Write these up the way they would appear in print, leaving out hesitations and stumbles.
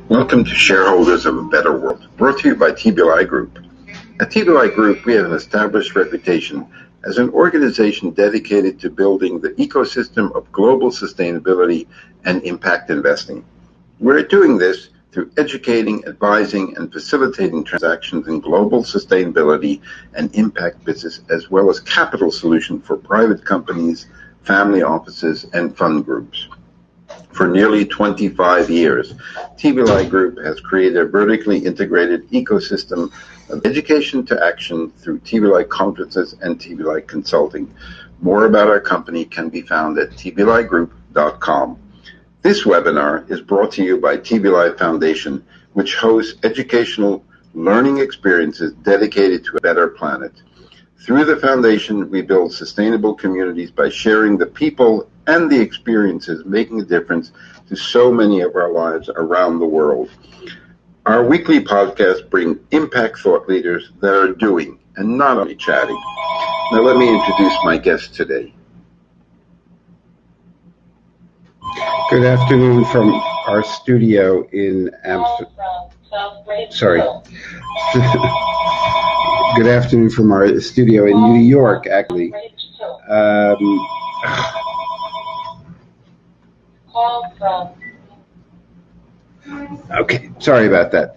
Welcome to Shareholders of a Better World, brought to you by TBLI Group. At TBLI Group, we have an established reputation as an organization dedicated to building the ecosystem of global sustainability and impact investing. We're doing this through educating, advising, and facilitating transactions in global sustainability and impact business, as well as capital solutions for private companies, family offices, and fund groups. For nearly 25 years, TBLI Group has created a vertically integrated ecosystem of education to action through TBLI conferences and TBLI consulting. More about our company can be found at tbligroup.com. This webinar is brought to you by TBLI Foundation, which hosts educational learning experiences dedicated to a better planet. Through the foundation, we build sustainable communities by sharing the people and the experiences making a difference to so many of our lives around the world. Our weekly podcasts bring impact thought leaders that are doing and not only chatting. Now let me introduce my guest today. Good afternoon from our studio in Amsterdam. Sorry. Good afternoon from our studio in New York, actually. Okay, sorry about that.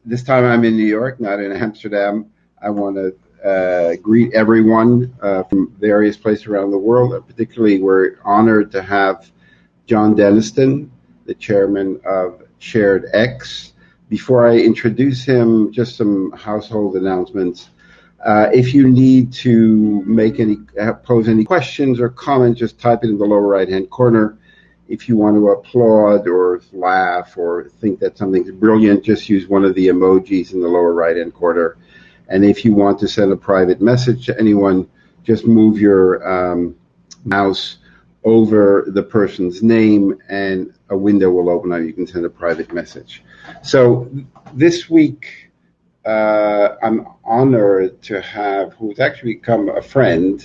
This time I'm in New York, not in Amsterdam. I want to greet everyone from various places around the world. Particularly, we're honored to have John Denniston, the chairman of SharedX. Before I introduce him, just some household announcements. If you need to pose any questions or comments, just type it in the lower right-hand corner. If you want to applaud or laugh or think that something's brilliant, just use one of the emojis in the lower right-hand corner. And if you want to send a private message to anyone, just move your mouse over the person's name and a window will open up. You can send a private message. So this week, I'm honored to have, who's actually become a friend,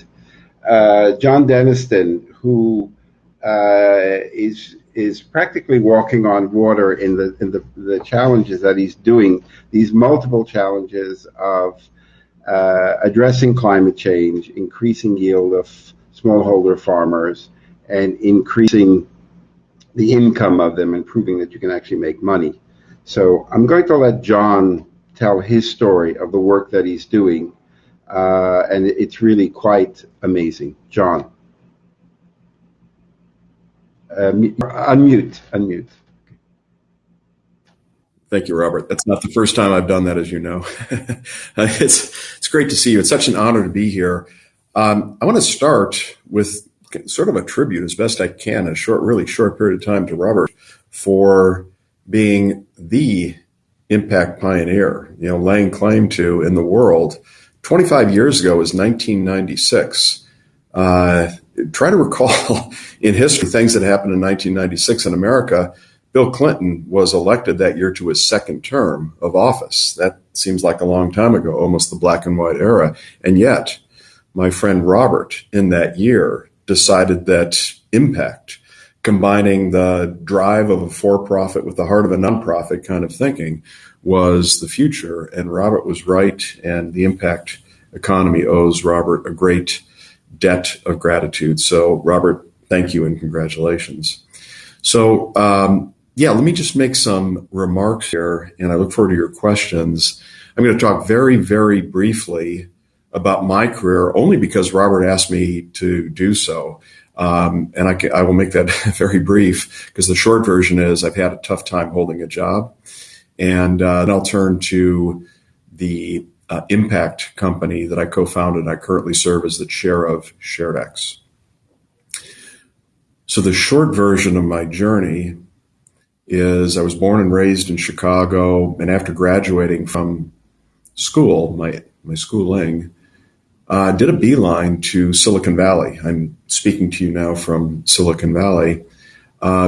John Denniston, who is practically walking on water in the challenges that he's doing, these multiple challenges of addressing climate change, increasing yield of smallholder farmers, and increasing the income of them and proving that you can actually make money. So I'm going to let John tell his story of the work that he's doing, and it's really quite amazing. John. Unmute. Thank you, Robert. That's not the first time I've done that, as you know. It's great to see you. It's such an honor to be here. I want to start with sort of a tribute as best I can, a really short period of time, to Robert for being the impact pioneer, laying claim to in the world. 25 years ago was 1996. Try to recall in history things that happened in 1996 in America. Bill Clinton was elected that year to his second term of office. That seems like a long time ago, almost the black and white era. And yet, my friend Robert in that year decided that impact, combining the drive of a for-profit with the heart of a nonprofit kind of thinking, was the future. And Robert was right. And the impact economy owes Robert a great debt of gratitude. So, Robert, thank you and congratulations. So, let me just make some remarks here, and I look forward to your questions. I'm going to talk very, very briefly about my career, only because Robert asked me to do so. And I will make that very brief, because the short version is I've had a tough time holding a job. And then I'll turn to the impact company that I co-founded. I currently serve as the chair of SharedX. So the short version of my journey is I was born and raised in Chicago, and after graduating from school, my schooling, did a beeline to Silicon Valley. I'm speaking to you now from Silicon Valley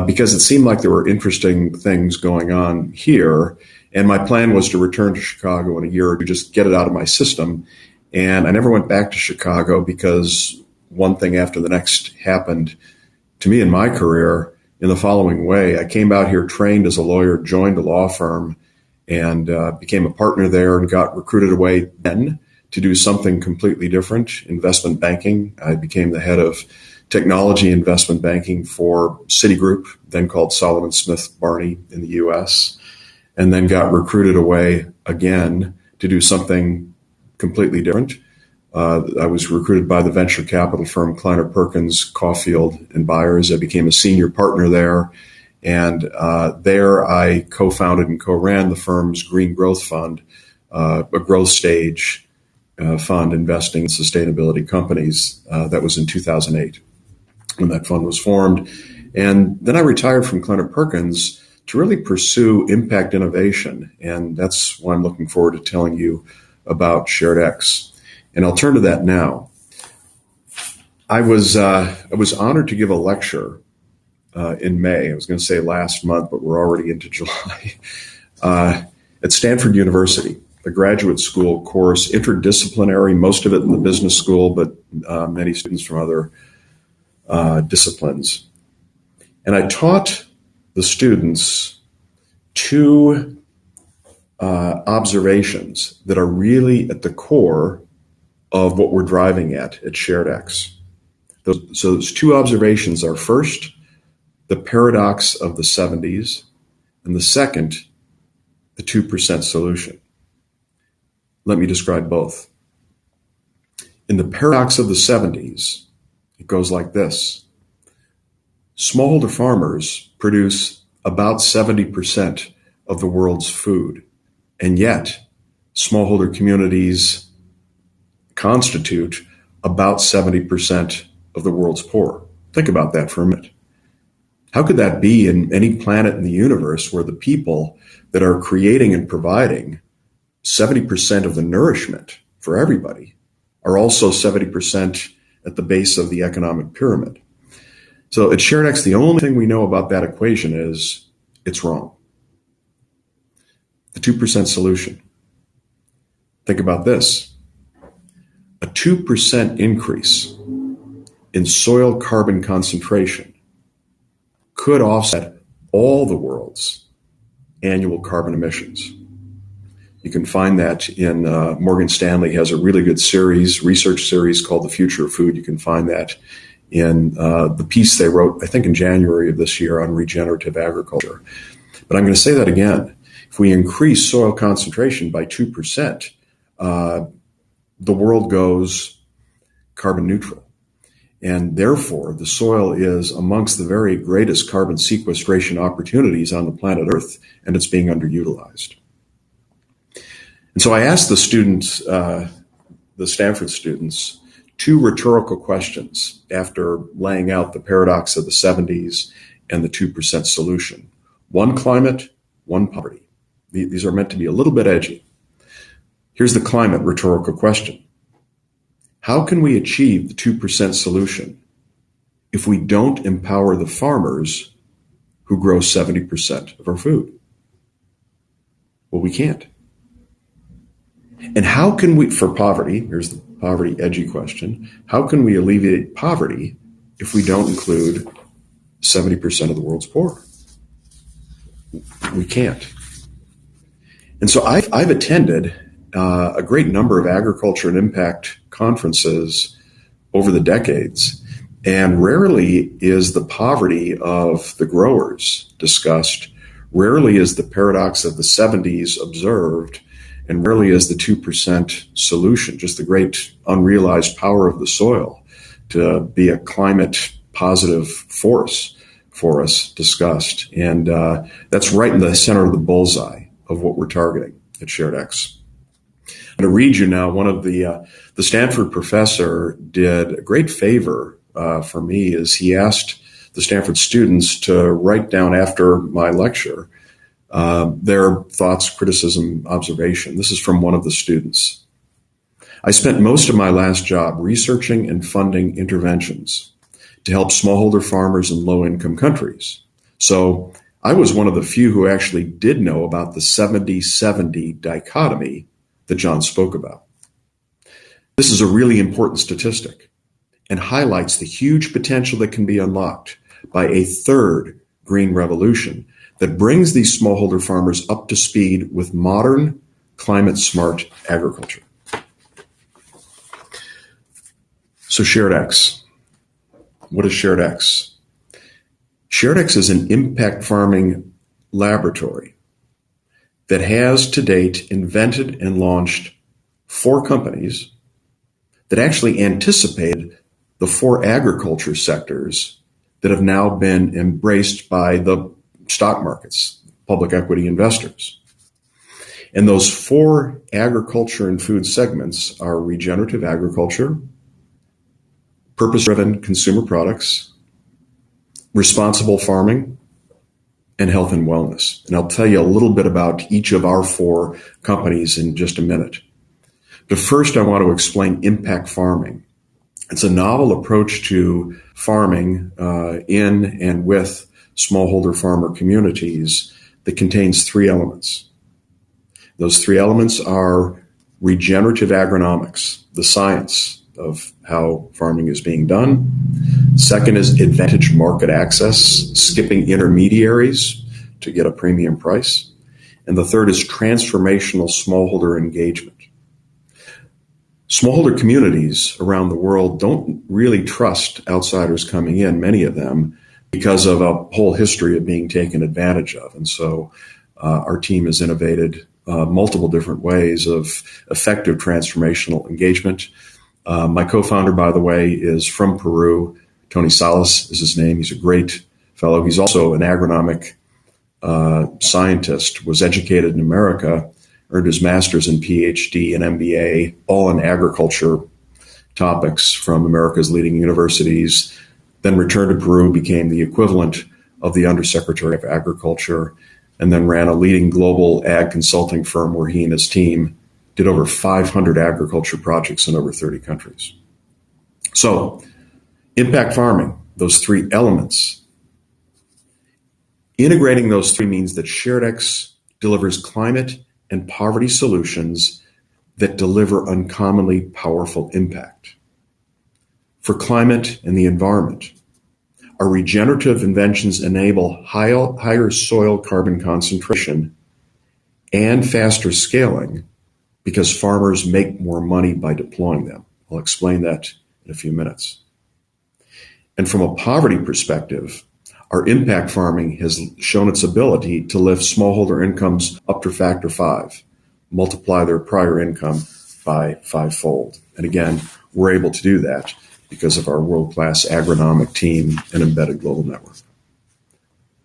because it seemed like there were interesting things going on here. And my plan was to return to Chicago in a year to just get it out of my system. And I never went back to Chicago because one thing after the next happened to me in my career in the following way. I came out here trained as a lawyer, joined a law firm, and became a partner there and got recruited away then to do something completely different, investment banking. I became the head of technology investment banking for Citigroup, then called Sullivan Smith Barney in the U.S., and then got recruited away again to do something completely different. I was recruited by the venture capital firm Kleiner Perkins, Caulfield and Byers. I became a senior partner there. And there I co-founded and co-ran the firm's Green Growth Fund, a growth stage fund investing in sustainability companies. That was in 2008 when that fund was formed. And then I retired from Kleiner Perkins to really pursue impact innovation. And that's why I'm looking forward to telling you about SharedX. And I'll turn to that now. I was honored to give a lecture in May. I was going to say last month, but we're already into July, at Stanford University, a graduate school course, interdisciplinary, most of it in the business school, but many students from other disciplines. And I taught the students two observations that are really at the core of what we're driving at SharedX. So those two observations are, first, the paradox of the 70s, and the second, the 2% solution. Let me describe both. In the paradox of the 70s, it goes like this. Smallholder farmers produce about 70% of the world's food, and yet smallholder communities constitute about 70% of the world's poor. Think about that for a minute. How could that be in any planet in the universe where the people that are creating and providing 70% of the nourishment for everybody are also 70% at the base of the economic pyramid? So at SharedX, the only thing we know about that equation is it's wrong. The 2% solution. Think about this. A 2% increase in soil carbon concentration could offset all the world's annual carbon emissions. You can find that in Morgan Stanley has a really good research series called The Future of Food. You can find that in the piece they wrote, I think in January of this year, on regenerative agriculture. But I'm going to say that again. If we increase soil concentration by 2%, the world goes carbon neutral. And therefore, the soil is amongst the very greatest carbon sequestration opportunities on the planet Earth, and it's being underutilized. And so I asked the students, the Stanford students, two rhetorical questions after laying out the paradox of the 70s and the 2% solution. One climate, one poverty. These are meant to be a little bit edgy. Here's the climate rhetorical question. How can we achieve the 2% solution if we don't empower the farmers who grow 70% of our food? Well, we can't. And how can we, for poverty, here's the poverty edgy question, how can we alleviate poverty if we don't include 70% of the world's poor? We can't. And so I've attended a great number of agriculture and impact conferences over the decades, and rarely is the poverty of the growers discussed, rarely is the paradox of the 70s observed, and rarely is the 2% solution, just the great unrealized power of the soil to be a climate positive force for us discussed. And that's right in the center of the bullseye of what we're targeting at SharedX. I'm going to read you now, one of the Stanford professor did a great favor for me is he asked the Stanford students to write down after my lecture their thoughts, criticism, observation. This is from one of the students. I spent most of my last job researching and funding interventions to help smallholder farmers in low-income countries. So I was one of the few who actually did know about the 70-70 dichotomy that John spoke about. This is a really important statistic and highlights the huge potential that can be unlocked by a third green revolution that brings these smallholder farmers up to speed with modern, climate-smart agriculture. So SharedX. What is SharedX? SharedX is an impact farming laboratory that has to date invented and launched 4 companies that actually anticipated the 4 agriculture sectors that have now been embraced by the stock markets, public equity investors. And those 4 agriculture and food segments are regenerative agriculture, purpose-driven consumer products, responsible farming, and health and wellness. And I'll tell you a little bit about each of our 4 companies in just a minute. But first, I want to explain impact farming. It's a novel approach to farming in and with smallholder farmer communities that contains 3 elements. Those 3 elements are regenerative agronomics, the science of how farming is being done. Second is advantage market access, skipping intermediaries to get a premium price. And the third is transformational smallholder engagement. Smallholder communities around the world don't really trust outsiders coming in, many of them, because of a whole history of being taken advantage of. And so our team has innovated multiple different ways of effective transformational engagement. My co-founder, by the way, is from Peru. Tony Salas is his name. He's a great fellow. He's also an agronomic scientist, was educated in America, earned his master's and PhD and MBA, all in agriculture topics from America's leading universities, then returned to Peru, became the equivalent of the Undersecretary of Agriculture, and then ran a leading global ag consulting firm where he and his team did over 500 agriculture projects in over 30 countries. So, impact farming, those 3 elements. Integrating those 3 means that SharedX delivers climate and poverty solutions that deliver uncommonly powerful impact. For climate and the environment, our regenerative inventions enable higher soil carbon concentration and faster scaling because farmers make more money by deploying them. I'll explain that in a few minutes. And from a poverty perspective, our impact farming has shown its ability to lift smallholder incomes up to factor 5, multiply their prior income by 5-fold. And again, we're able to do that because of our world-class agronomic team and embedded global network.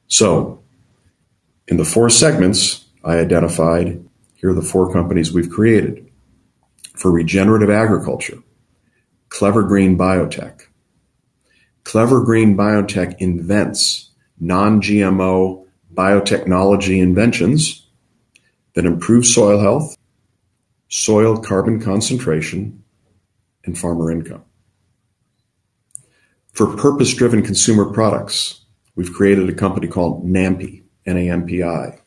So, in the 4 segments I identified, here are the 4 companies we've created. For regenerative agriculture, Clever Green Biotech. Clever Green Biotech invents non-GMO biotechnology inventions that improve soil health, soil carbon concentration, and farmer income. For purpose-driven consumer products, we've created a company called NAMPI, N-A-M-P-I.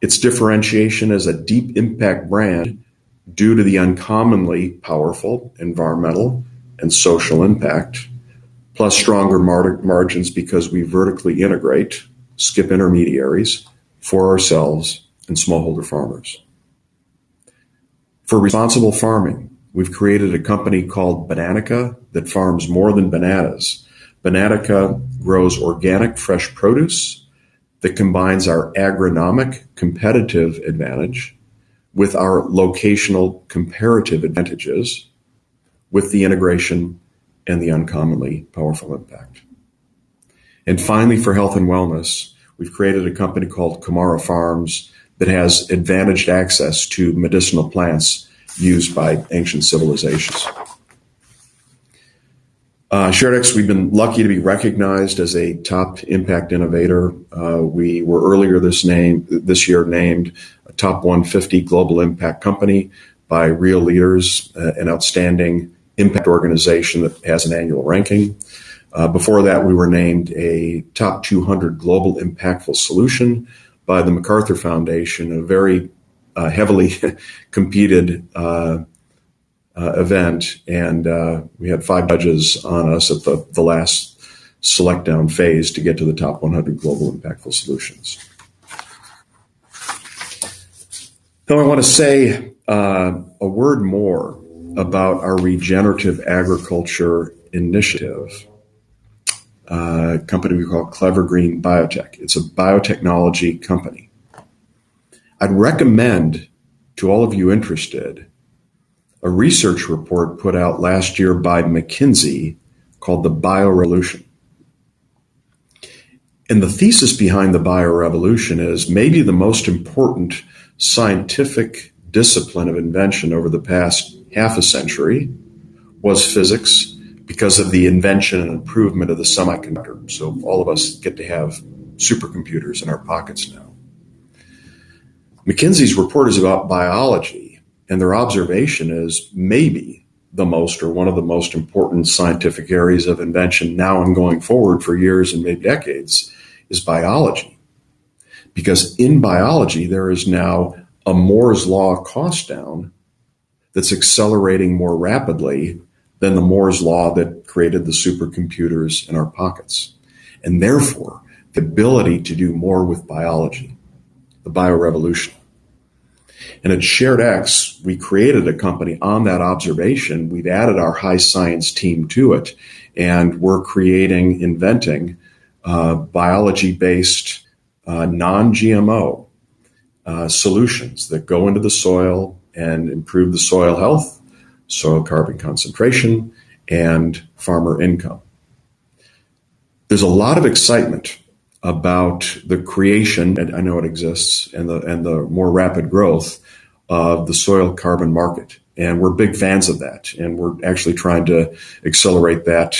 Its differentiation as a deep impact brand due to the uncommonly powerful environmental and social impact, plus stronger margins because we vertically integrate, skip intermediaries for ourselves and smallholder farmers. For responsible farming, we've created a company called Botanica that farms more than bananas. Botanica grows organic fresh produce that combines our agronomic competitive advantage with our locational comparative advantages with the integration and the uncommonly powerful impact. And finally, for health and wellness, we've created a company called Kamara Farms that has advantaged access to medicinal plants used by ancient civilizations. SharedX, we've been lucky to be recognized as a top impact innovator. We were earlier this year named a top 150 global impact company by Real Leaders, an outstanding impact organization that has an annual ranking. Before that, we were named a top 200 global impactful solution by the MacArthur Foundation, a very heavily competed event, and we had 5 judges on us at the last select down phase to get to the top 100 global impactful solutions. Now I want to say a word more about our regenerative agriculture initiative, a company we call Clever Green Biotech. It's a biotechnology company. I'd recommend to all of you interested a research report put out last year by McKinsey called the Biorevolution. And the thesis behind the biorevolution is maybe the most important scientific discipline of invention over the past half a century was physics because of the invention and improvement of the semiconductor. So all of us get to have supercomputers in our pockets now. McKinsey's report is about biology, and their observation is maybe the most or one of the most important scientific areas of invention now and going forward for years and maybe decades is biology. Because in biology, there is now a Moore's law cost down that's accelerating more rapidly than the Moore's law that created the supercomputers in our pockets. And therefore, the ability to do more with biology, the biorevolution. And at SharedX, we created a company on that observation. We've added our high science team to it, and we're inventing biology-based, non-GMO solutions that go into the soil and improve the soil health, soil carbon concentration, and farmer income. There's a lot of excitement about the creation, and I know it exists, and the more rapid growth of the soil carbon market. And we're big fans of that. And we're actually trying to accelerate that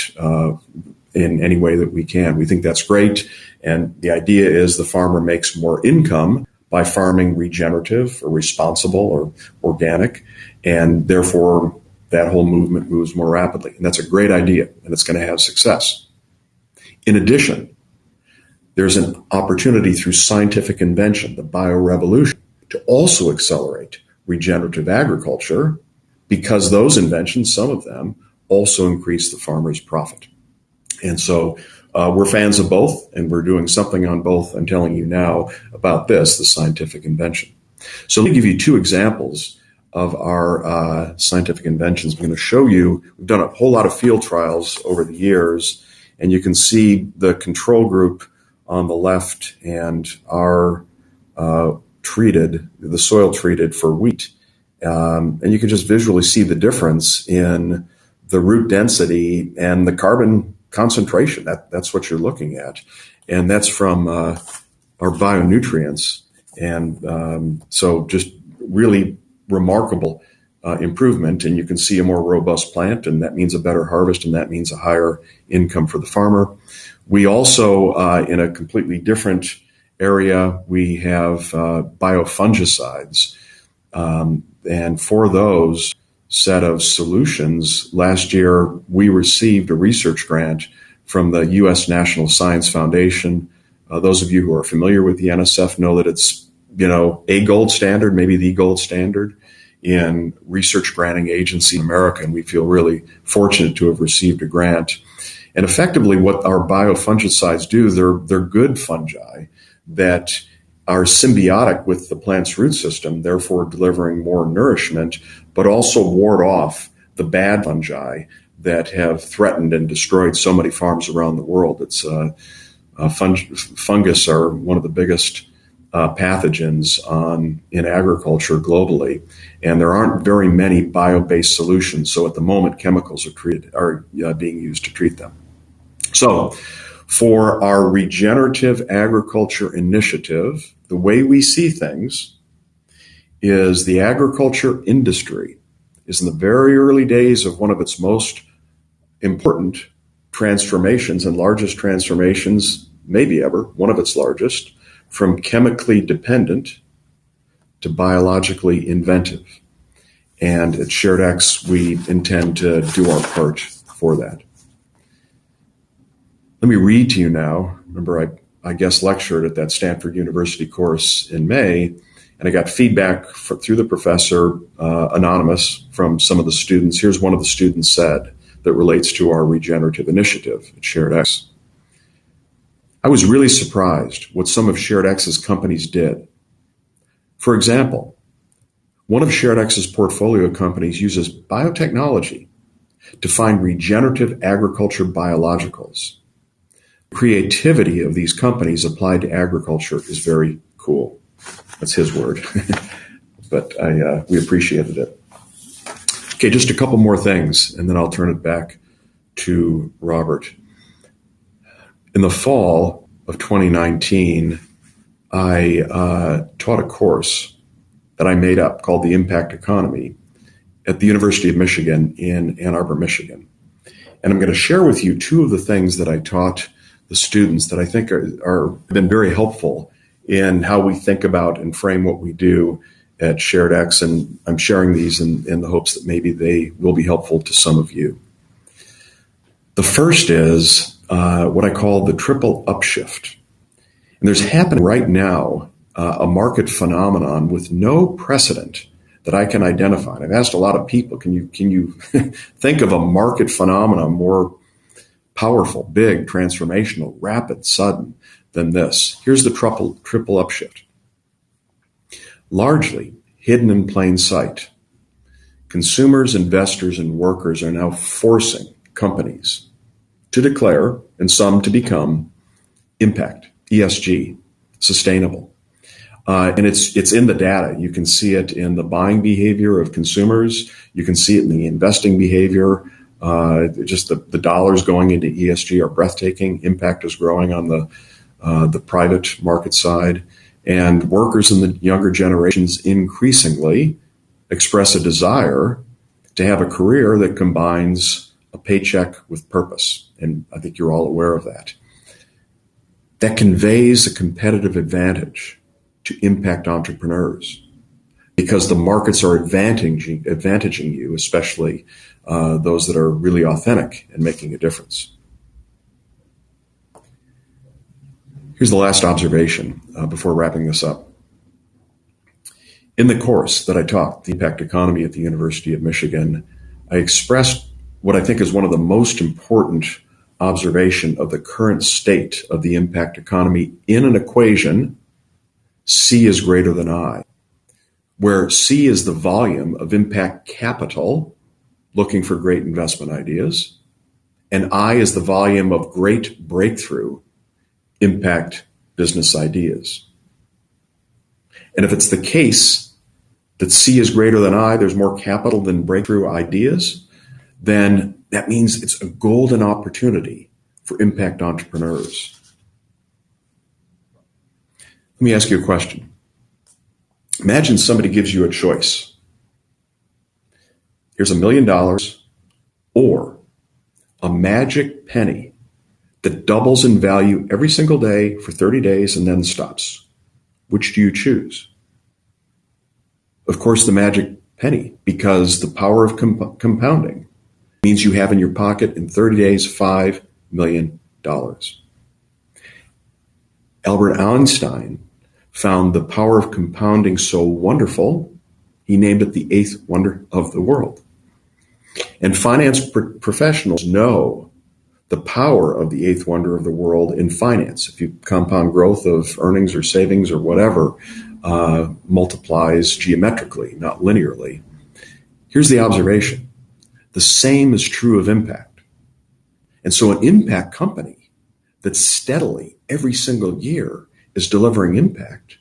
in any way that we can. We think that's great. And the idea is the farmer makes more income by farming regenerative or responsible or organic. And therefore, that whole movement moves more rapidly. And that's a great idea, and it's going to have success. In addition, there's an opportunity through scientific invention, the biorevolution, to also accelerate regenerative agriculture because those inventions, some of them, also increase the farmer's profit. And so we're fans of both, and we're doing something on both. I'm telling you now about this, the scientific invention. So let me give you two examples of our scientific inventions. I'm going to show you, we've done a whole lot of field trials over the years, and you can see the control group on the left and our the soil treated for wheat. And you can just visually see the difference in the root density and the carbon concentration. That's what you're looking at. And that's from our bionutrients. And so just really remarkable improvement. And you can see a more robust plant, and that means a better harvest, and that means a higher income for the farmer. We also, in a completely different area, we have biofungicides. And for those set of solutions, last year we received a research grant from the U.S. National Science Foundation. Those of you who are familiar with the NSF know that it's, a gold standard, maybe the gold standard in research granting agency in America. And we feel really fortunate to have received a grant. And effectively what our biofungicides do, they're good fungi that are symbiotic with the plant's root system, therefore delivering more nourishment, but also ward off the bad fungi that have threatened and destroyed so many farms around the world. It's fungus are one of the biggest pathogens in agriculture globally, and there aren't very many bio-based solutions. So at the moment, chemicals are being used to treat them. So for our regenerative agriculture initiative, the way we see things is the agriculture industry is in the very early days of one of its most important transformations and largest transformations, maybe ever, one of its largest, from chemically dependent to biologically inventive. And at SharedX, we intend to do our part for that. Let me read to you now. Remember, I guest lectured at that Stanford University course in May, and I got feedback through the professor, anonymous, from some of the students. Here's one of the students said that relates to our regenerative initiative at SharedX. I was really surprised what some of SharedX's companies did. For example, one of SharedX's portfolio companies uses biotechnology to find regenerative agriculture biologicals. The creativity of these companies applied to agriculture is very cool. That's his word, but we appreciated it. Okay, just a couple more things, and then I'll turn it back to Robert. In the fall of 2019, I taught a course that I made up called The Impact Economy at the University of Michigan in Ann Arbor, Michigan. And I'm going to share with you two of the things that I taught the students that I think have been very helpful in how we think about and frame what we do at SharedX. And I'm sharing these in the hopes that maybe they will be helpful to some of you. The first is what I call the triple upshift. And there's happening right now a market phenomenon with no precedent that I can identify. And I've asked a lot of people, can you think of a market phenomenon more powerful, big, transformational, rapid, sudden than this? Here's the triple upshift. Largely hidden in plain sight, consumers, investors, and workers are now forcing companies to declare, and some to become, impact, ESG, sustainable. And it's in the data. You can see it in the buying behavior of consumers. You can see it in the investing behavior. Just the dollars going into ESG are breathtaking. Impact is growing on the private market side. And workers in the younger generations increasingly express a desire to have a career that combines a paycheck with purpose. And I think you're all aware of that. That conveys a competitive advantage to impact entrepreneurs because the markets are advantaging you, especially those that are really authentic and making a difference. Here's the last observation before wrapping this up. In the course that I taught, The Impact Economy at the University of Michigan, I expressed what I think is one of the most important observation of the current state of the impact economy in an equation, C is greater than I, where C is the volume of impact capital looking for great investment ideas, and I is the volume of great breakthrough impact business ideas. And if it's the case that C is greater than I, there's more capital than breakthrough ideas, then that means it's a golden opportunity for impact entrepreneurs. Let me ask you a question. Imagine somebody gives you a choice. Here's $1 million or a magic penny that doubles in value every single day for 30 days and then stops. Which do you choose? Of course, the magic penny, because the power of compounding means you have in your pocket in 30 days $5 million. Albert Einstein found the power of compounding so wonderful, he named it the 8th wonder of the world. And finance professionals know the power of the 8th wonder of the world in finance. If you compound growth of earnings or savings or whatever, multiplies geometrically, not linearly. Here's the observation. The same is true of impact. And so an impact company that steadily every single year is delivering impact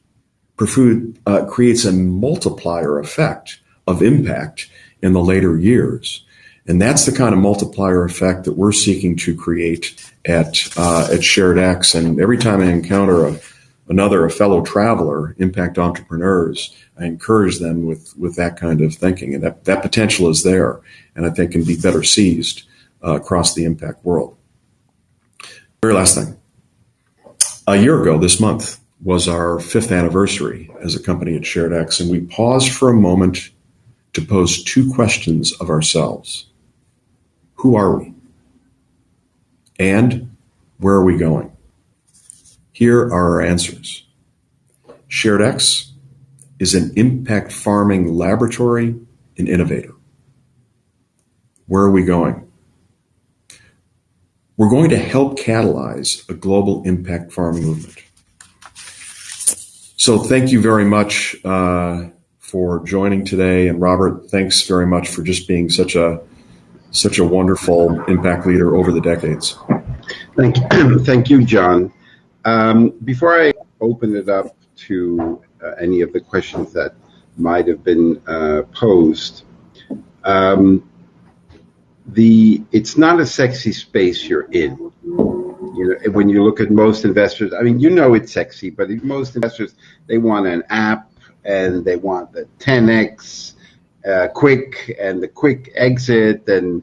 creates a multiplier effect of impact in the later years. And that's the kind of multiplier effect that we're seeking to create at SharedX. And every time I encounter a fellow traveler, impact entrepreneurs, I encourage them with that kind of thinking. And that potential is there, and I think can be better seized across the impact world. Very last thing. A year ago this month was our 5th anniversary as a company at SharedX, and we paused for a moment to pose 2 questions of ourselves. Who are we? And where are we going? Here are our answers. SharedX is an impact farming laboratory and innovator. Where are we going? we're going to help catalyze a global impact farming movement. So thank you very much for joining today. And Robert, thanks very much for just being such a wonderful impact leader over the decades. Thank you, John. Before I open it up to any of the questions that might have been posed, it's not a sexy space you're in. You know, when you look at most investors, I mean, you know it's sexy, but most investors, they want an app and they want the 10x quick and the quick exit, and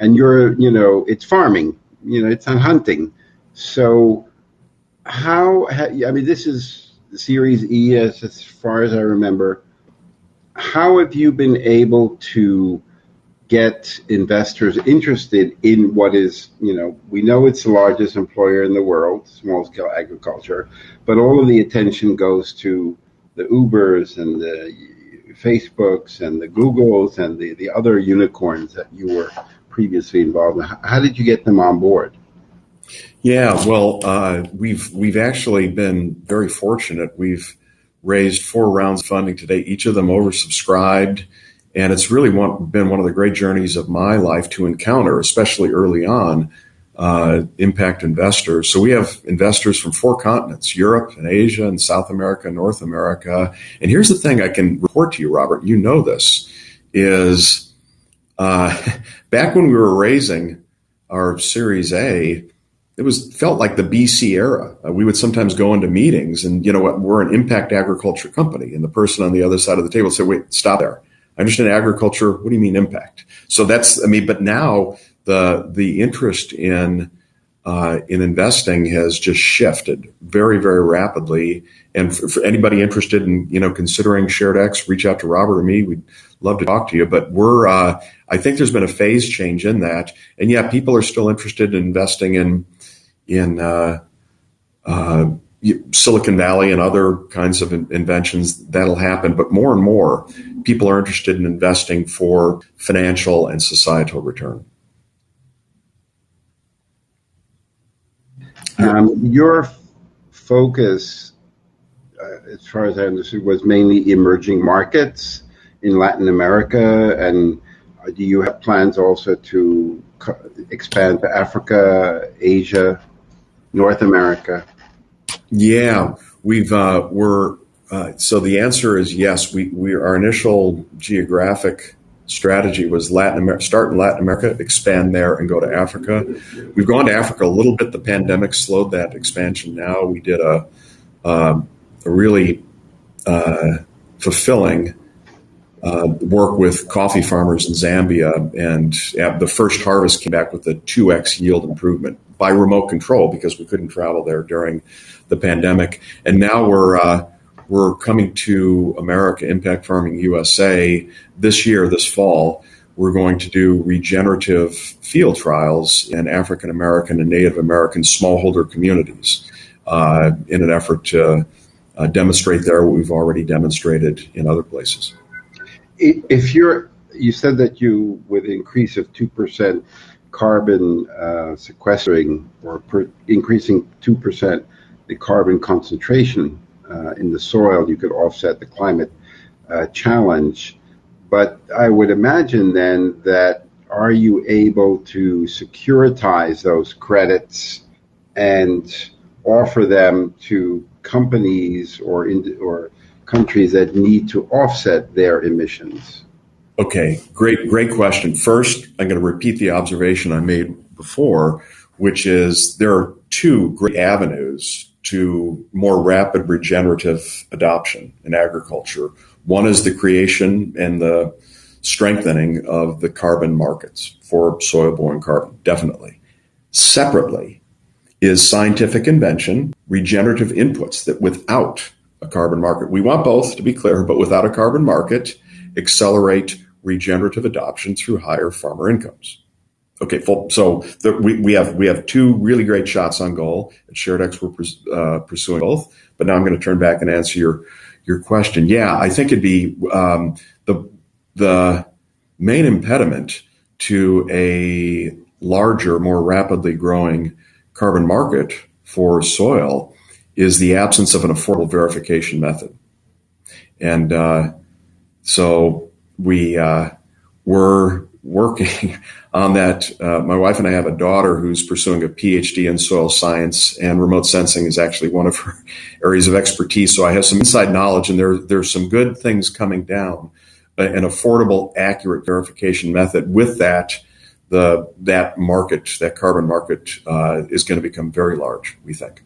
you're, you know, it's farming, you know, it's on hunting. So I mean, this is Series E as far as I remember. How have you been able to get investors interested in what is, you know, we know it's the largest employer in the world, small-scale agriculture, but all of the attention goes to the Ubers and the Facebooks and the Googles and the other unicorns that you were previously involved in. How did you get them on board? Yeah, well, we've actually been very fortunate. We've raised 4 rounds of funding today, each of them oversubscribed. And it's really been one of the great journeys of my life to encounter, especially early on, impact investors. So we have investors from 4 continents, Europe and Asia and South America, North America. And here's the thing I can report to you, Robert, you know this, is back when we were raising our Series A, felt like the BC era. We would sometimes go into meetings and, you know what, we're an impact agriculture company. And the person on the other side of the table said, wait, stop there. I understand agriculture. What do you mean impact? So but now the interest in investing has just shifted very, very rapidly. And for anybody interested in, you know, considering SharedX, reach out to Robert or me. We'd love to talk to you. But I think there's been a phase change in that. And yeah, people are still interested in investing in Silicon Valley and other kinds of inventions. That'll happen. But more and more people are interested in investing for financial and societal return. Your focus, as far as I understood, was mainly emerging markets in Latin America. And do you have plans also to expand to Africa, Asia, North America? Yeah, so the answer is yes. Our initial geographic strategy was start in Latin America, expand there, and go to Africa. We've gone to Africa a little bit. The pandemic slowed that expansion. Now we did a really fulfilling work with coffee farmers in Zambia, and the first harvest came back with a 2x yield improvement by remote control because we couldn't travel there during the pandemic. And now we're coming to America, Impact Farming USA this fall. We're going to do regenerative field trials in African American and Native American smallholder communities in an effort to demonstrate there what we've already demonstrated in other places. You said that you, with an increase of 2% carbon sequestering, or increasing 2% the carbon concentration in the soil, you could offset the climate challenge. But I would imagine then that, are you able to securitize those credits and offer them to companies or countries that need to offset their emissions? Okay, great question. First, I'm going to repeat the observation I made before, which is there are 2 great avenues to more rapid regenerative adoption in agriculture. One is the creation and the strengthening of the carbon markets for soil-borne carbon, definitely. Separately is scientific invention, regenerative inputs that without a carbon market, we want both to be clear, but without a carbon market, accelerate regenerative adoption through higher farmer incomes. Okay, so we have 2 really great shots on goal. At SharedX, we're pursuing both. But now I'm going to turn back and answer your question. Yeah, I think it'd be the main impediment to a larger, more rapidly growing carbon market for soil is the absence of an affordable verification method. And so we're working on that. My wife and I have a daughter who's pursuing a PhD in soil science, and remote sensing is actually one of her areas of expertise. So I have some inside knowledge, and there's some good things coming down. An affordable, accurate verification method. With that, that market, that carbon market, is going to become very large, we think.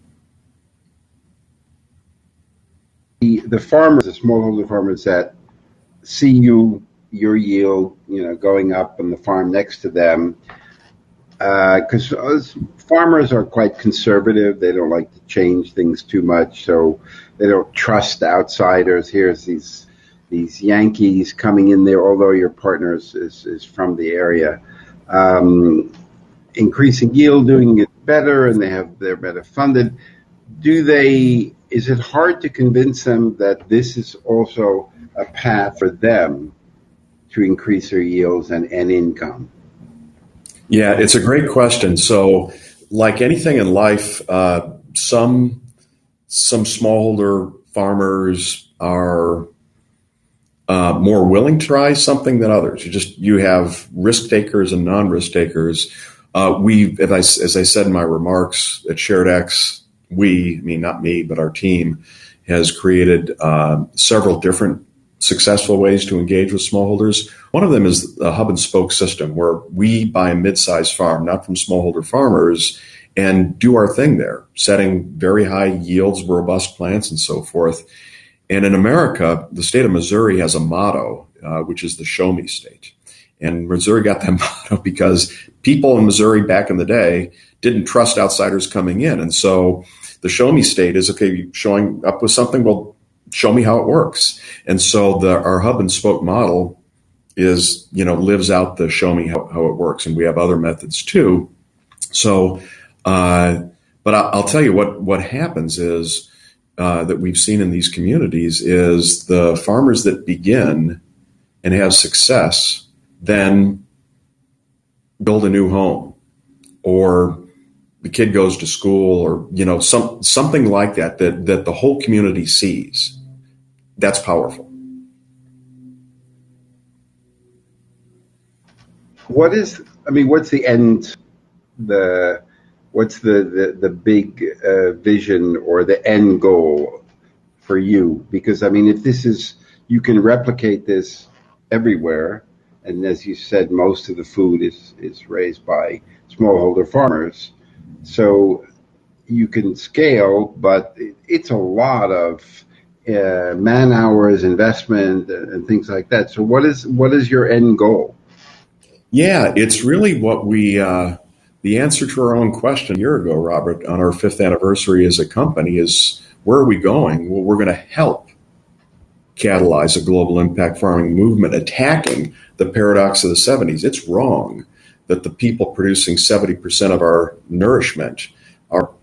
The farmers, the smallholder farmers that see your yield, going up on the farm next to them, because farmers are quite conservative. They don't like to change things too much, so they don't trust outsiders. Here's these Yankees coming in there, although your partner is from the area, increasing yield, doing it better, and they're better funded. Is it hard to convince them that this is also a path for them to increase their yields and income? Yeah, it's a great question. So, like anything in life, some smallholder farmers are more willing to try something than others. You have risk takers and non-risk takers. As I said in my remarks at SharedX, not me, but our team has created several different successful ways to engage with smallholders. One of them is a hub and spoke system where we buy a mid-sized farm, not from smallholder farmers, and do our thing there, setting very high yields, robust plants, and so forth. And in America, the state of Missouri has a motto, which is the Show Me State. And Missouri got that motto because people in Missouri back in the day didn't trust outsiders coming in. And so the Show Me State is, okay, showing up with something, well, show me how it works. And so our hub and spoke model is, lives out the show me how it works. And we have other methods too. So, but I'll tell you what happens is, that we've seen in these communities is the farmers that begin and have success then build a new home, or the kid goes to school, or something like that the whole community sees. That's powerful. What's the end? What's the big vision or the end goal for you? Because if this is, you can replicate this everywhere, and as you said, most of the food is raised by smallholder farmers, so you can scale, but it's a lot of man hours, investment, and things like that. So what is your end goal? Yeah, it's really what the answer to our own question a year ago, Robert, on our 5th anniversary as a company is, where are we going? Well, we're going to help catalyze a global impact farming movement, attacking the paradox of the 70s. It's wrong that the people producing 70% of our nourishment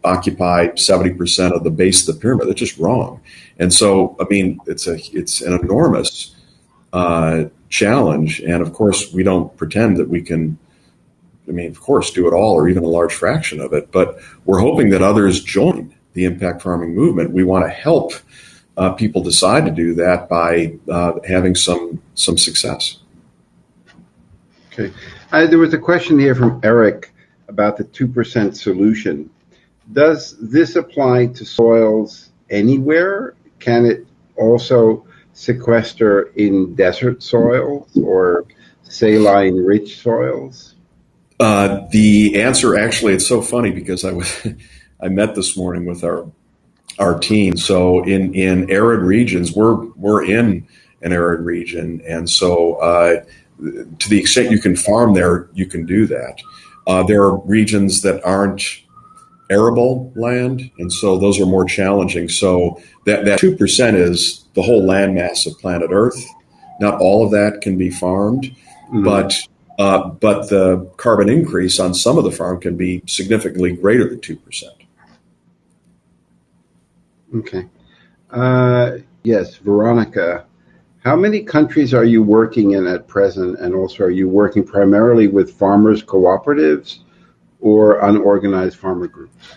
occupy 70% of the base of the pyramid. That's just wrong. And so, it's an enormous challenge. And of course, we don't pretend that we can, of course, do it all or even a large fraction of it, but we're hoping that others join the impact farming movement. We want to help people decide to do that by having some success. Okay. There was a question here from Eric about the 2% solution. Does this apply to soils anywhere? Can it also sequester in desert soils or saline-rich soils? The answer, actually, it's so funny because I met this morning with our team. So in arid regions, we're in an arid region, and so to the extent you can farm there, you can do that. There are regions that aren't arable land, and so those are more challenging. So that 2% is the whole landmass of planet Earth. Not all of that can be farmed, mm-hmm. But the carbon increase on some of the farm can be significantly greater than 2%. Okay. Yes, Veronica, How many countries are you working in at present? And also, are you working primarily with farmers' cooperatives or unorganized farmer groups?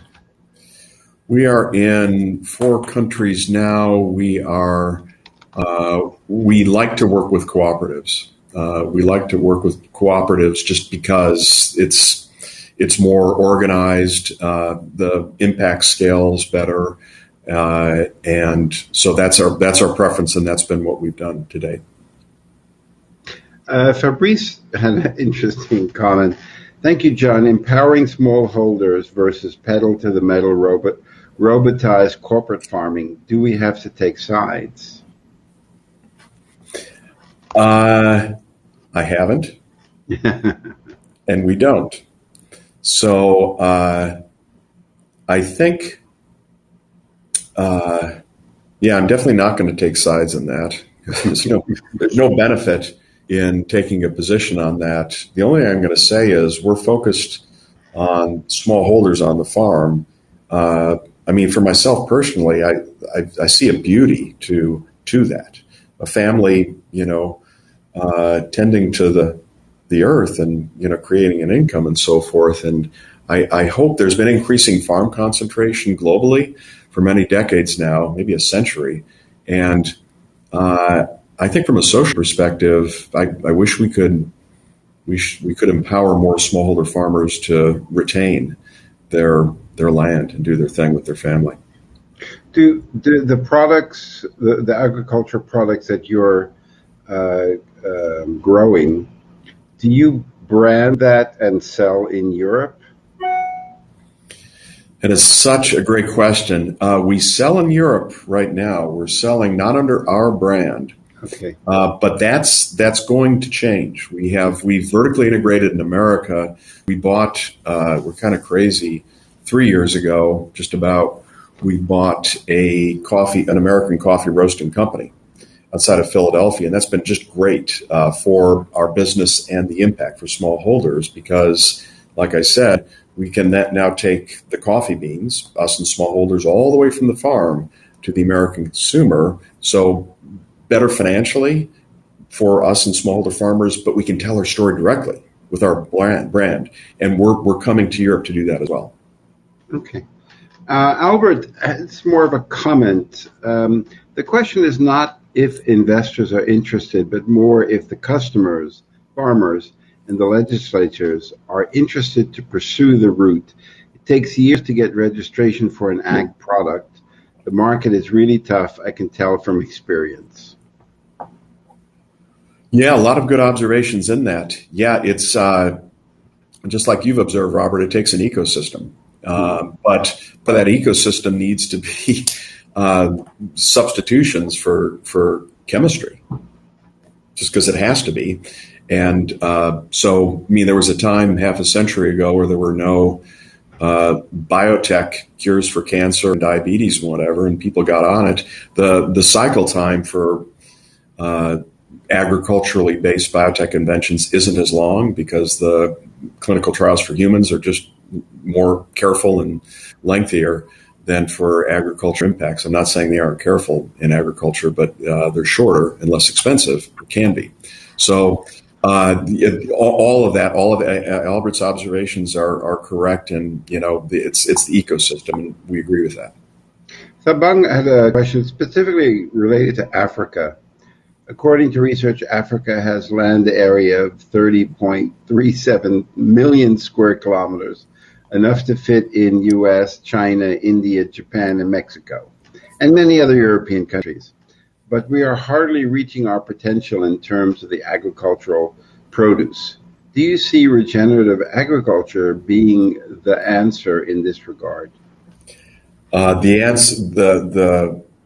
We are in 4 countries now. We like to work with cooperatives. We like to work with cooperatives just because it's more organized. The impact scale is better, and so that's our preference, and that's been what we've done to date. Fabrice had an interesting comment. Thank you, John. Empowering smallholders versus pedal to the metal robotized corporate farming. Do we have to take sides? I haven't, and we don't. So I think, I'm definitely not going to take sides in that. There's no benefit in taking a position on that. The only thing I'm going to say is we're focused on smallholders on the farm. For myself personally, I see a beauty to that. A family, tending to the earth and, creating an income and so forth. And I hope there's been increasing farm concentration globally for many decades now, maybe a century. And I think from a social perspective, I wish we could empower more smallholder farmers to retain their land and do their thing with their family. Do the products, the agriculture products that you're growing, do you brand that and sell in Europe? That is such a great question. We sell in Europe right now. We're selling not under our brand. Okay. But that's going to change. We've vertically integrated in America. We bought, we're kind of crazy, 3 years ago, just about, we bought an American coffee roasting company outside of Philadelphia. And that's been just great for our business and the impact for smallholders because, like I said, we can now take the coffee beans, us and smallholders, all the way from the farm to the American consumer. So better financially for us and smallholder farmers, but we can tell our story directly with our brand. And we're coming to Europe to do that as well. Okay. Albert, it's more of a comment. The question is not if investors are interested, but more if the customers, farmers, and the legislatures are interested to pursue the route. It takes years to get registration for an ag product. The market is really tough, I can tell from experience. Yeah, a lot of good observations in that. Yeah, it's just like you've observed, Robert, it takes an ecosystem. But that ecosystem needs to be substitutions for chemistry, just because it has to be. And there was a time half a century ago where there were no biotech cures for cancer and diabetes and whatever, and people got on it. The cycle time for agriculturally based biotech inventions isn't as long because the clinical trials for humans are just more careful and lengthier than for agriculture impacts. I'm not saying they aren't careful in agriculture, but they're shorter and less expensive. It can be. So all of Albert's observations are correct, and it's the ecosystem, and we agree with that. Sabang had a question specifically related to Africa. According to research, Africa has land area of 30.37 million square kilometers, enough to fit in U.S., China, India, Japan, and Mexico, and many other European countries. But we are hardly reaching our potential in terms of the agricultural produce. Do you see regenerative agriculture being the answer in this regard?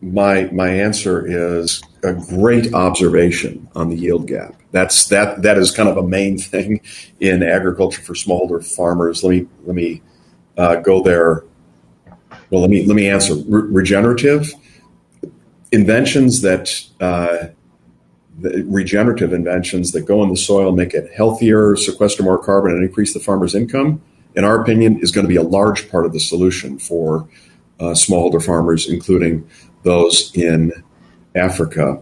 My answer is a great observation on the yield gap. That is kind of a main thing in agriculture for smallholder farmers. Let me go there. Well, let me answer. Regenerative inventions regenerative inventions that go in the soil, make it healthier, sequester more carbon, and increase the farmer's income, in our opinion, is going to be a large part of the solution for smallholder farmers, including those in Africa.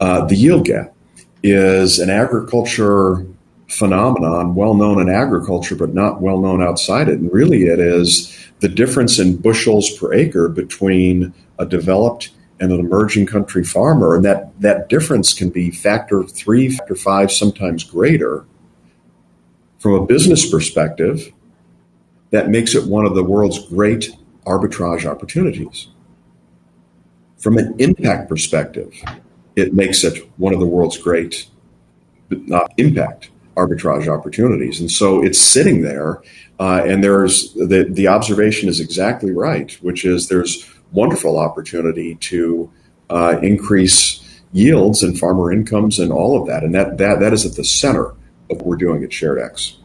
The yield gap is an agriculture phenomenon, well known in agriculture, but not well known outside it. And really, it is the difference in bushels per acre between a developed and an emerging country farmer. And that difference can be factor 3, factor 5, sometimes greater. From a business perspective, that makes it one of the world's great arbitrage opportunities. From an impact perspective, it makes it one of the world's great impact arbitrage opportunities. And so it's sitting there, and there's the observation is exactly right, which is there's wonderful opportunity to increase yields and farmer incomes and all of that. And that is at the center of what we're doing at SharedX.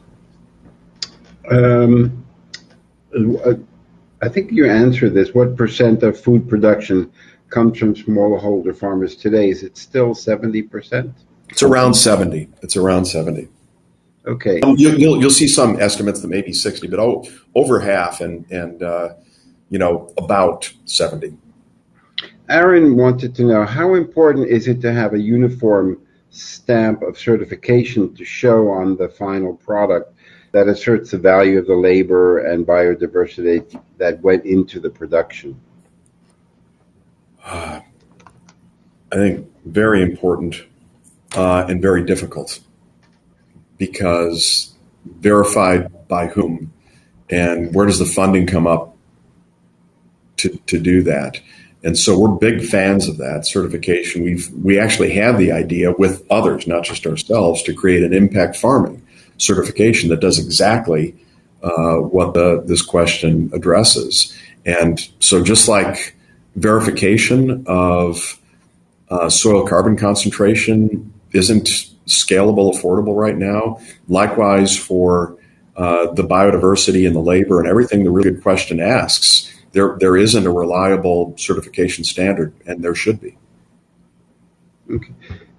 I think you answered this. What percent of food production comes from smallholder farmers today? Is it still 70%? It's around 70. Okay. You'll see some estimates that may be 60, but over half and about 70. Aaron wanted to know, how important is it to have a uniform stamp of certification to show on the final product that asserts the value of the labor and biodiversity that went into the production? I think very important and very difficult, because verified by whom and where does the funding come up to do that? And so we're big fans of that certification. We actually have the idea with others, not just ourselves, to create an impact farming certification that does exactly what this question addresses. And so just like verification of soil carbon concentration isn't scalable, affordable right now, likewise for the biodiversity and the labor and everything the really good question asks, there isn't a reliable certification standard, and there should be. Okay.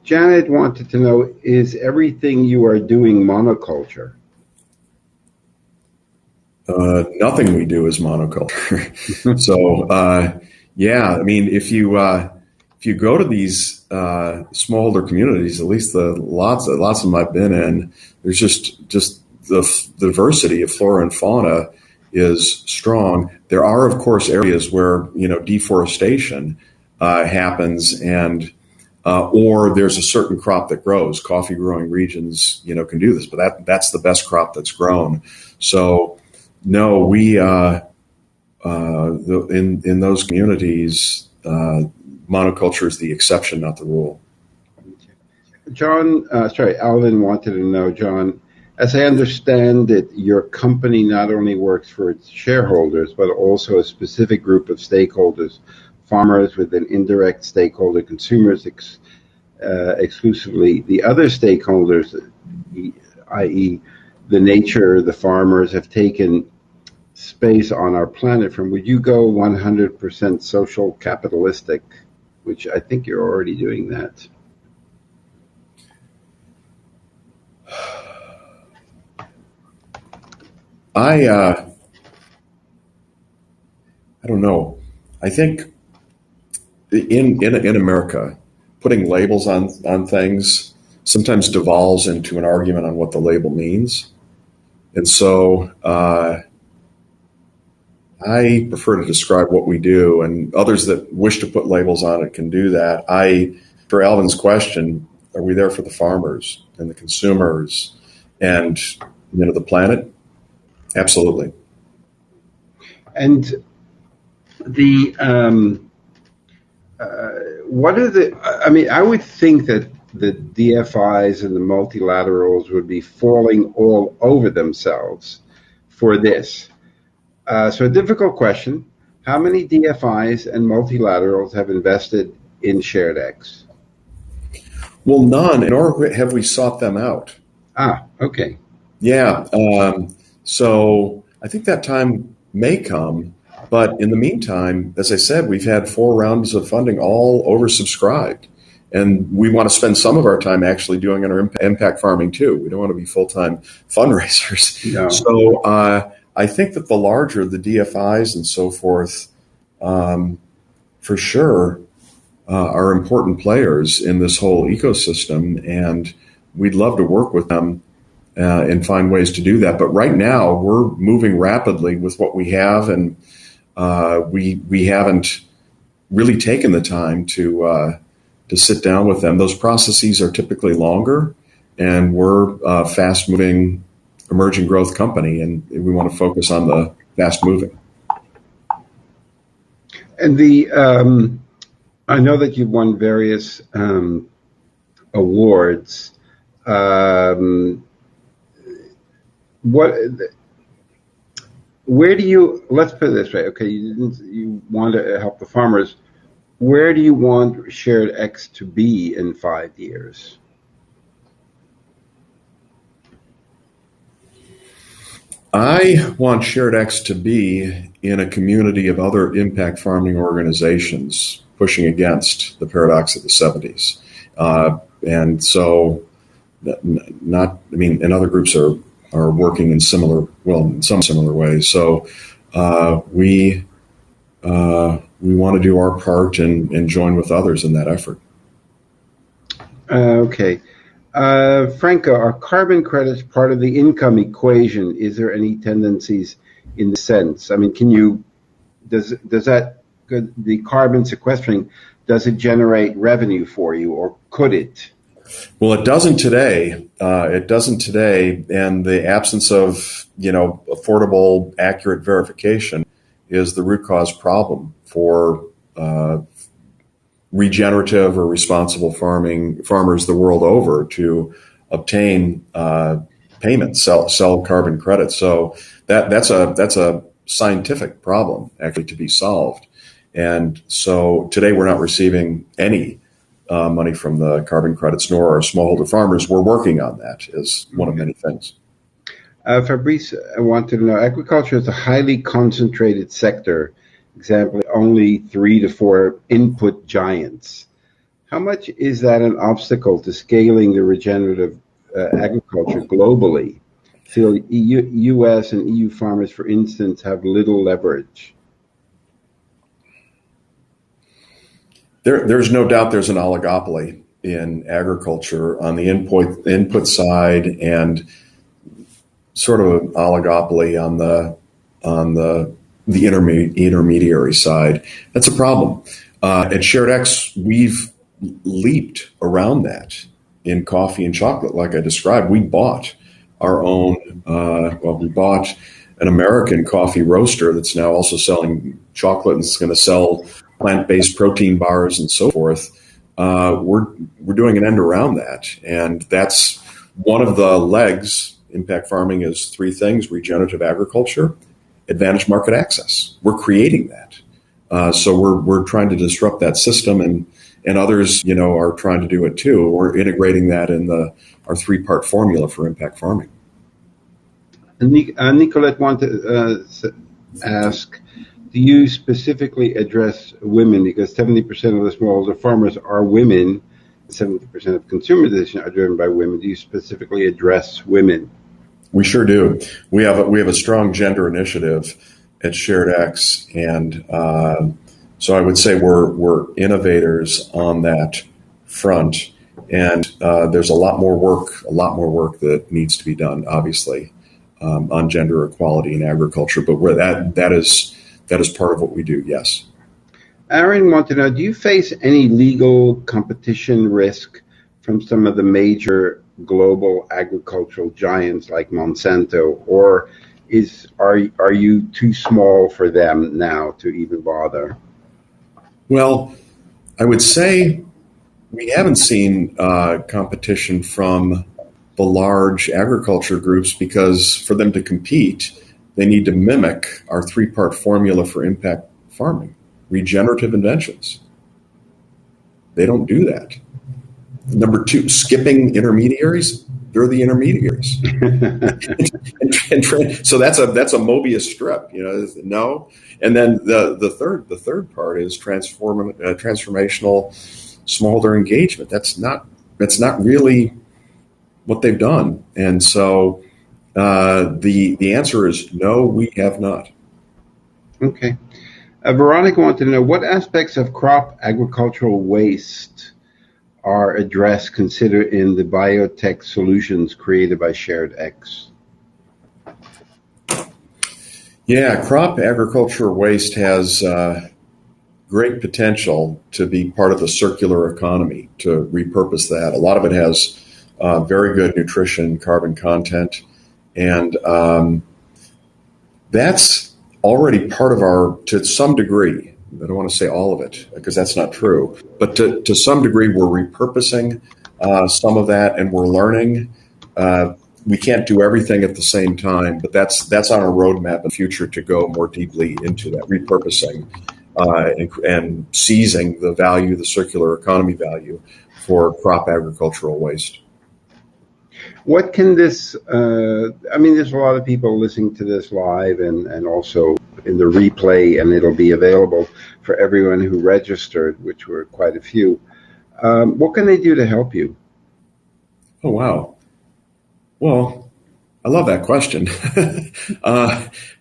Janet wanted to know, is everything you are doing monoculture? Nothing we do is monoculture. So, yeah, I mean, if you go to these smallholder communities, at least the lots of them I've been in, there's just the diversity of flora and fauna is strong. There are, of course, areas where deforestation happens, and or there's a certain crop that grows. Coffee growing regions, can do this, but that's the best crop that's grown. So, no, we in those communities, monoculture is the exception, not the rule. Alvin wanted to know, John, as I understand it, your company not only works for its shareholders, but also a specific group of stakeholders, farmers with an indirect stakeholder, consumers exclusively. The other stakeholders, i.e. the nature, the farmers, have taken space on our planet from. Would you go 100% social capitalistic, which I think you're already doing that? I don't know. I think in America, putting labels on things sometimes devolves into an argument on what the label means. And so I prefer to describe what we do, and others that wish to put labels on it can do that. For Alvin's question, are we there for the farmers and the consumers and the planet? Absolutely. And what are I would think that the DFIs and the multilaterals would be falling all over themselves for this. So a difficult question. How many DFIs and multilaterals have invested in SharedX? Well, none, nor have we sought them out. Okay. Yeah. So I think that time may come, but in the meantime, as I said, we've had 4 rounds of funding, all oversubscribed. And we want to spend some of our time actually doing our impact farming too. We don't want to be full-time fundraisers. No. So I think that the larger the DFIs and so forth, for sure, are important players in this whole ecosystem, and we'd love to work with them and find ways to do that. But right now, we're moving rapidly with what we have, and we haven't really taken the time to sit down with them. Those processes are typically longer, and we're a fast-moving, emerging growth company, and we want to focus on the fast-moving. And I know that you've won various awards. Where do you, let's put it this way, okay, you want to help the farmers. Where do you want Shared X to be in 5 years? I want Shared X to be in a community of other impact farming organizations pushing against the paradox of the 70s. And so, and other groups are working in some similar ways. So we want to do our part and join with others in that effort. Okay. Franco, are carbon credits part of the income equation? Is there any tendencies in the sense? I mean, does the carbon sequestering, does it generate revenue for you, or could it? Well, it doesn't today. And the absence of, affordable, accurate verification is the root cause problem for regenerative or responsible farmers the world over to obtain payments, sell carbon credits. So that's a scientific problem actually to be solved. And so today we're not receiving any money from the carbon credits, nor are smallholder farmers. We're working on that as one of many things. Fabrice, I wanted to know, agriculture is a highly concentrated sector. Example, only 3 to 4 input giants. How much is that an obstacle to scaling the regenerative agriculture globally? So U.S. and EU farmers, for instance, have little leverage. There's no doubt there's an oligopoly in agriculture on the input side, and sort of an oligopoly on the intermediary side. That's a problem. At Shared X, we've leaped around that in coffee and chocolate, like I described. We bought our own, we bought an American coffee roaster that's now also selling chocolate, and it's going to sell plant-based protein bars and so forth. We're doing an end around that. And that's one of the legs. Impact farming is 3 things: regenerative agriculture, advantage market access. We're creating that. So we're trying to disrupt that system, and others, are trying to do it too. We're integrating that in our 3-part formula for impact farming. Nicolette wanted to ask, do you specifically address women? Because 70% of the smallholder farmers are women, 70% of consumer decisions are driven by women. Do you specifically address women? We sure do. We have a strong gender initiative at Shared X, and so I would say we're innovators on that front. And there's a lot more work that needs to be done, obviously, on gender equality in agriculture. But that is part of what we do. Yes. Aaron wanted to know, do you face any legal competition risk from some of the major global agricultural giants like Monsanto, or are you too small for them now to even bother? Well, I would say we haven't seen competition from the large agriculture groups, because for them to compete, they need to mimic our 3-part formula for impact farming: regenerative inventions. They don't do that. Number 2, skipping intermediaries. They're the intermediaries. So that's a Mobius strip, no. And then the third part is transformational smallholder engagement. That's not really what they've done. And so the answer is no, we have not. Okay. Veronica wanted to know what aspects of crop agricultural waste are addressed, considered in the biotech solutions created by SharedX. Yeah, crop agriculture waste has great potential to be part of the circular economy, to repurpose that. A lot of it has very good nutrition, carbon content, and that's already part of our, to some degree. I don't want to say all of it because that's not true, but to some degree, we're repurposing some of that, and we're learning. We can't do everything at the same time, but that's on our roadmap in the future to go more deeply into that repurposing and seizing the value, the circular economy value for crop agricultural waste. What can this, I mean, there's a lot of people listening to this live and also in the replay, and it'll be available for everyone who registered, which were quite a few. What can they do to help you? Oh, wow. Well, I love that question.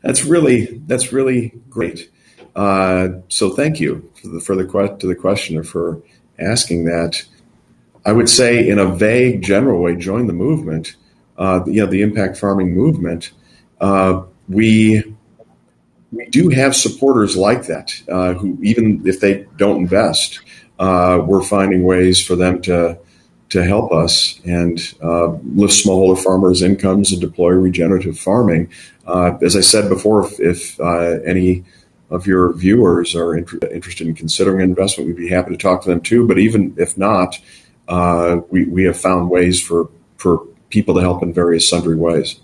That's really great. So thank you to the questioner for asking that. I would say, in a vague, general way, join the movement. The impact farming movement. We do have supporters like that who, even if they don't invest, we're finding ways for them to help us and lift smallholder farmers' incomes and deploy regenerative farming. As I said before, if any of your viewers are interested in considering an investment, we'd be happy to talk to them too. But even if not, we have found ways for people to help in various sundry ways.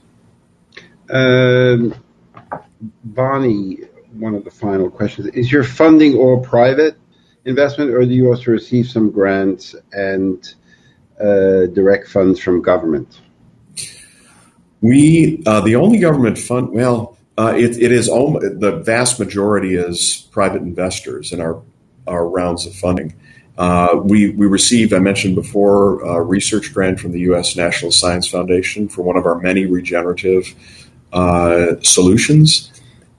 Bonnie, one of the final questions, is your funding all private investment, or do you also receive some grants and direct funds from government? The only government fund, it is the vast majority is private investors in our rounds of funding. We received, I mentioned before, a research grant from the U.S. National Science Foundation for one of our many regenerative solutions.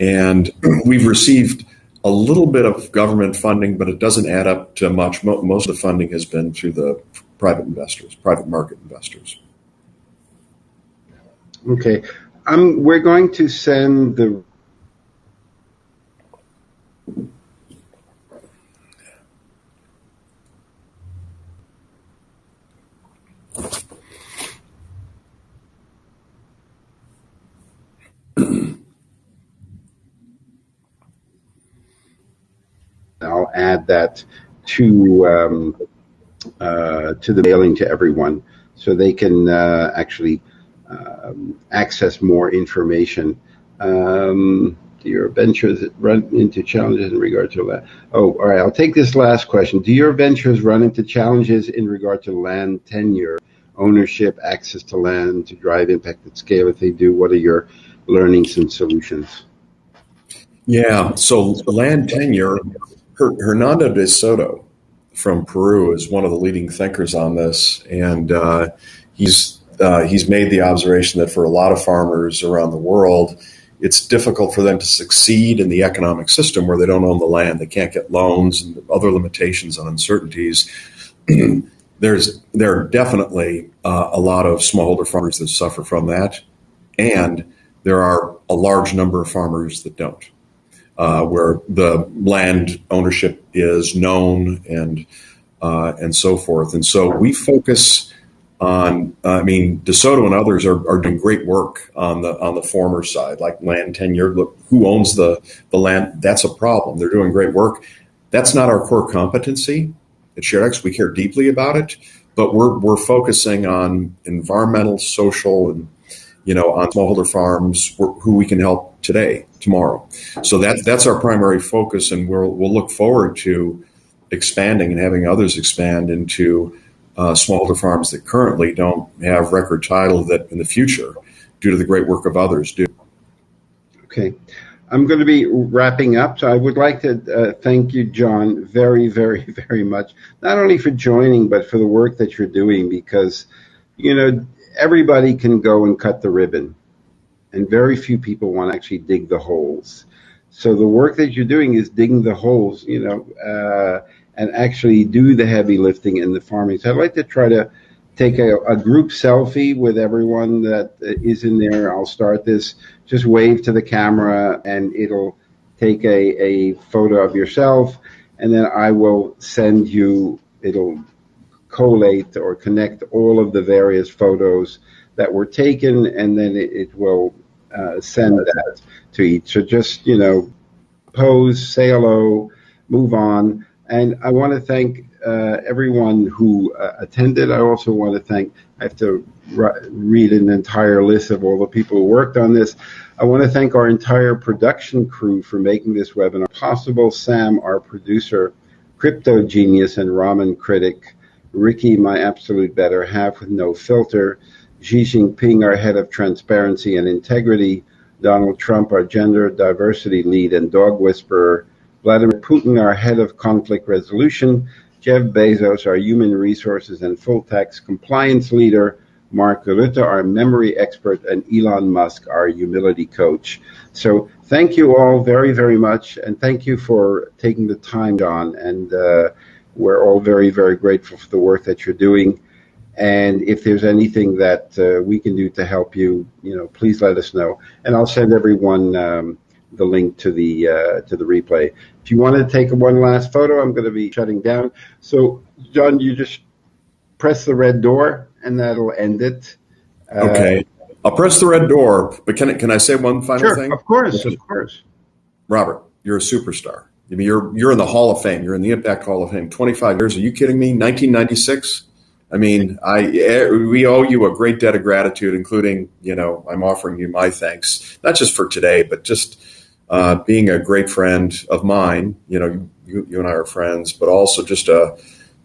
And we've received a little bit of government funding, but it doesn't add up to much. Most of the funding has been through the private investors, private market investors. Okay. We're going to send the I'll add that to the mailing to everyone so they can actually access more information. Do your ventures run into challenges in regard to that? Oh, all right. I'll take this last question. Do your ventures run into challenges in regard to land tenure, ownership, access to land to drive impact at scale? If they do, what are your learnings and solutions? Yeah, so land tenure, Hernando de Soto from Peru is one of the leading thinkers on this, and he's made the observation that for a lot of farmers around the world, it's difficult for them to succeed in the economic system where they don't own the land. They can't get loans and other limitations and uncertainties. There are definitely a lot of smallholder farmers that suffer from that, and there are a large number of farmers that don't. Where the land ownership is known and so forth. And so we focus on, DeSoto and others are doing great work on the former side, like land tenure. Look, who owns the land? That's a problem. They're doing great work. That's not our core competency at SharedX. We care deeply about it, but we're focusing on environmental, social, and on smallholder farms who we can help today, tomorrow. So that's our primary focus, and we'll look forward to expanding and having others expand into smallholder farms that currently don't have record title that in the future, due to the great work of others, do. Okay. I'm going to be wrapping up, so I would like to thank you, John, very, very, very much, not only for joining, but for the work that you're doing, because, everybody can go and cut the ribbon, and very few people want to actually dig the holes. So the work that you're doing is digging the holes, and actually do the heavy lifting in the farming. So I'd like to try to take a group selfie with everyone that is in there. I'll start this. Just wave to the camera, and it'll take a photo of yourself, and then I will send you. It'll collate or connect all of the various photos that were taken, and then it will send that to each. So just, pose, say hello, move on. And I want to thank everyone who attended. I also want to thank, I have to read an entire list of all the people who worked on this. I want to thank our entire production crew for making this webinar possible. Sam, our producer, crypto genius and ramen critic, Ricky, my absolute better half with no filter, Xi Jinping, our head of transparency and integrity, Donald Trump, our gender diversity lead and dog whisperer, Vladimir Putin, our head of conflict resolution, Jeff Bezos, our human resources and full tax compliance leader, Mark Rutte, our memory expert, and Elon Musk, our humility coach. So thank you all very, very much, and thank you for taking the time, John, and we're all very, very grateful for the work that you're doing. And if there's anything that we can do to help you, please let us know. And I'll send everyone the link to the replay. If you want to take one last photo, I'm going to be shutting down. So, John, you just press the red door, and that'll end it. Okay. I'll press the red door, but can I say one final thing? Of course. Robert, you're a superstar. I mean, you're in the Hall of Fame. You're in the Impact Hall of Fame. 25 years. Are you kidding me? 1996. I mean, we owe you a great debt of gratitude, including, I'm offering you my thanks, not just for today, but just being a great friend of mine. You and I are friends, but also just on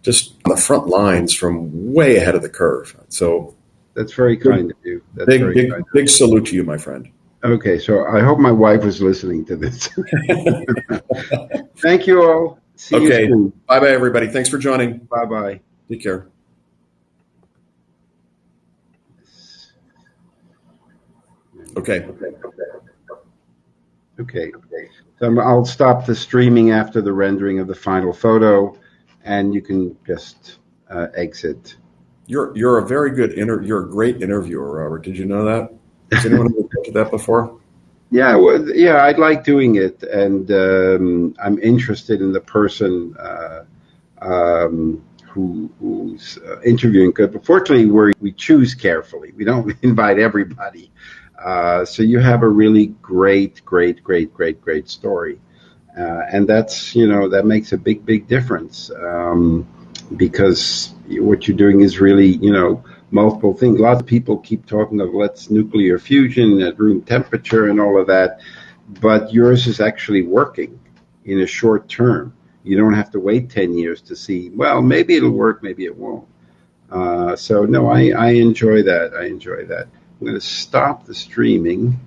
the front lines from way ahead of the curve. So that's very kind of you. That's big salute to you, my friend. Okay, so I hope my wife was listening to this. Thank you all. See you soon. Bye-bye, everybody. Thanks for joining. Bye-bye. Take care. Okay. So I'll stop the streaming after the rendering of the final photo, and you can just exit. You're a very good you're a great interviewer, Robert. Did you know that? Has anyone ever told you that before? Yeah, I'd like doing it, and I'm interested in the person who's interviewing. But fortunately, we choose carefully. We don't invite everybody. So you have a really great story, and that's that makes a big difference because what you're doing is really multiple things. A lot of people keep talking of let's nuclear fusion at room temperature and all of that, but yours is actually working in a short term. You don't have to wait 10 years to see, well, maybe it'll work, maybe it won't. So no, I enjoy that. I'm going to stop the streaming.